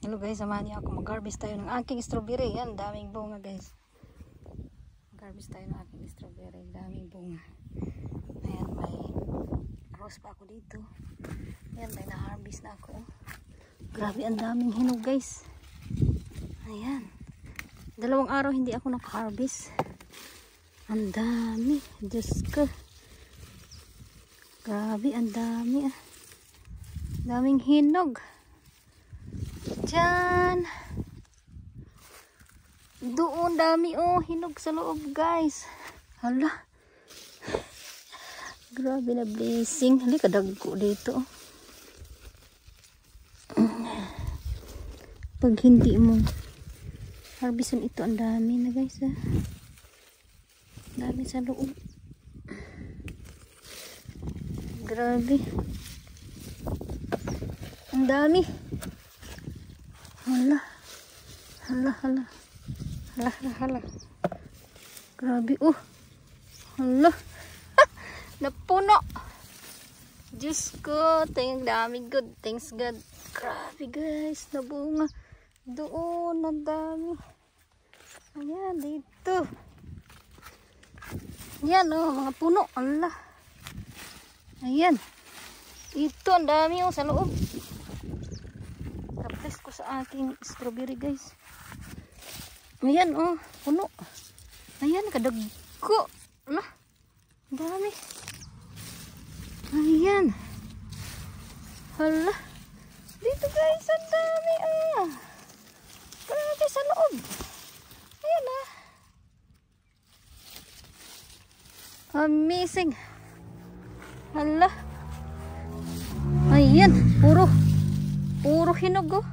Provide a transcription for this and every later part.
Hello guys, samahan niyo ako. Mag-harvest tayo ng aking strawberry. Yan, daming bunga guys. Mag-harvest tayo ng aking strawberry. Daming bunga. Ayan, may rose pa ako dito. Ayan, may na-harvest na ako. Grabe, ang daming hinog guys. Ayan. 2 araw hindi ako naka-harvest. Ang dami. Diyos ko. Grabe, ang dami ah. Daming hinog. Diyan. Doon dami oh, hinog sa loob guys. Hala. Grabe na blessing. Halika dagko dito. Pag hindi mo harvestan ito, ang dami na guys ah. Dami sa loob. Grabe. Ang dami. Hala. Hala, hala. Hala, hala, hala. Grabe, oh. Hala. Napuno. Diyos ko. Thank dami good. Thanks God. Grabe guys. Nabunga. Doon. Ang dami. Ayan, dito. Ayan, oh. Mga puno. Hala. Ayan. Ito, ang dami oh, sa loob. Tapos ko sa aking strawberry guys. Ayan oh, puno. Ayan, kadagko. Ala, ang dami. Ayan. Hala. Dito guys, ang dami ah. Grabe sa loob. Ayan ah. Amazing. Hala. Ayan, puro hinog oh.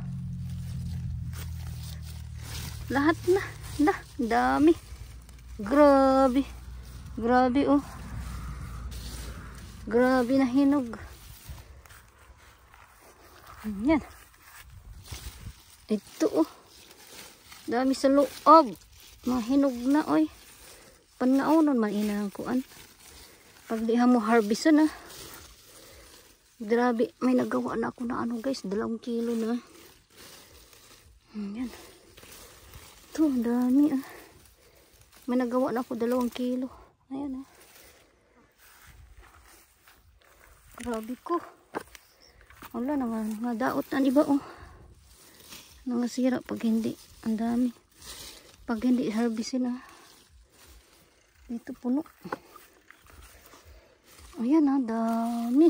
Lahat na. Dah, dami. Grabe. Grabe oh. Grabe na hinog. Ayan. Ito oh. Dami sa loob. Mga hinog na oy. Panaunon man inang kuan. Pag di mo harvest na. Grabe, may nagawa na ako na ano guys, 2 kilo na. Ayan. Ito, ang dami ah. May nagawa na ako 2 kilo. Ayan ah. Grabe ko. Wala naman, daot na iba oh. Nangasira pag hindi. Ang dami. Pag hindi harvestin ah. Dito puno. Ayan ah, dami.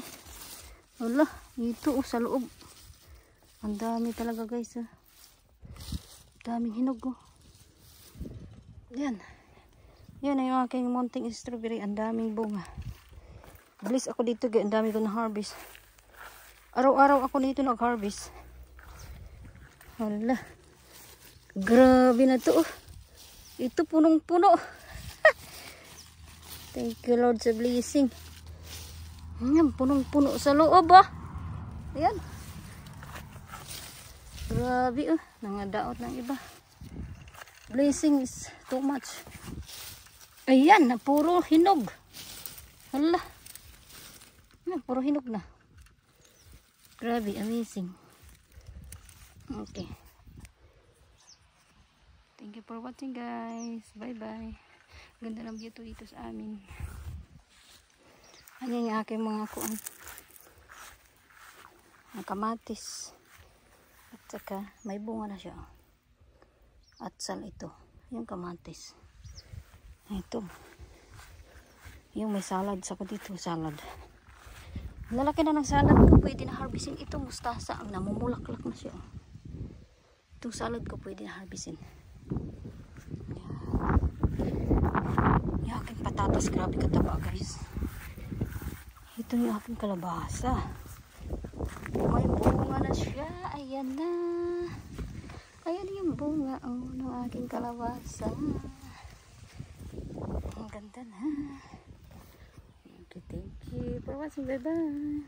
Wala, ito oh, sa loob. Ang dami talaga guys ah. Daming hinog oh. Yan. Yan ay yung aking munting strawberry. Ang daming bunga. Bless ako dito guys. Ang dami ko na harvest. Araw-araw ako dito nag-harvest. Wala. Grabe na to oh. Ito punong-puno. Thank you Lord sa blessing. Ayan, punong-puno sa loob ah. Ayan. Grabe oh. Nangadaot ng iba. Blessing is too much. Ayan, na puro hinog. Hala. Ayan, puro hinog na. Grabe, amazing. Okay. Thank you for watching guys. Bye-bye. Ganda ng view dito sa amin. Ayan yung aking mga kuan. Ang kamatis. At saka may bunga na siya. At sal ito. Yung kamatis. Ito. Yung may salad sa ko dito. Salad. Lalaki na ng salad ko. Pwede na harvestin. Ito mustasa. Ang namumulaklak na siya. Itong salad ko pwede na harvestin. Yung aking patatas. Grabe kataba guys. Ito yung aking kalabasa. May bunga na siya. Ayan na. Ayan yung bunga ng aking kalabasa. Ang ganda na. Okay, thank you for watching. Bye-bye.